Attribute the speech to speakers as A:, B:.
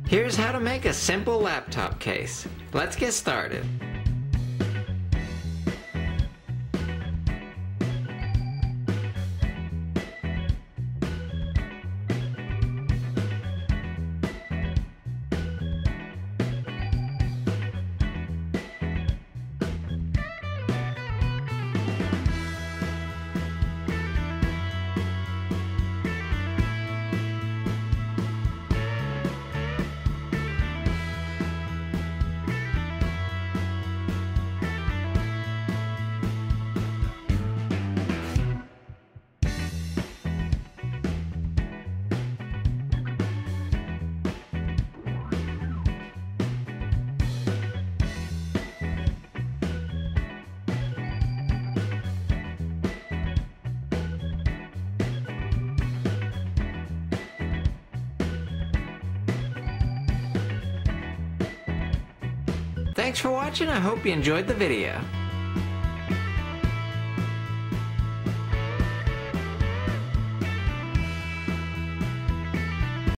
A: Here's how to make a simple laptop case. Let's get started. Thanks for watching. I hope you enjoyed the video.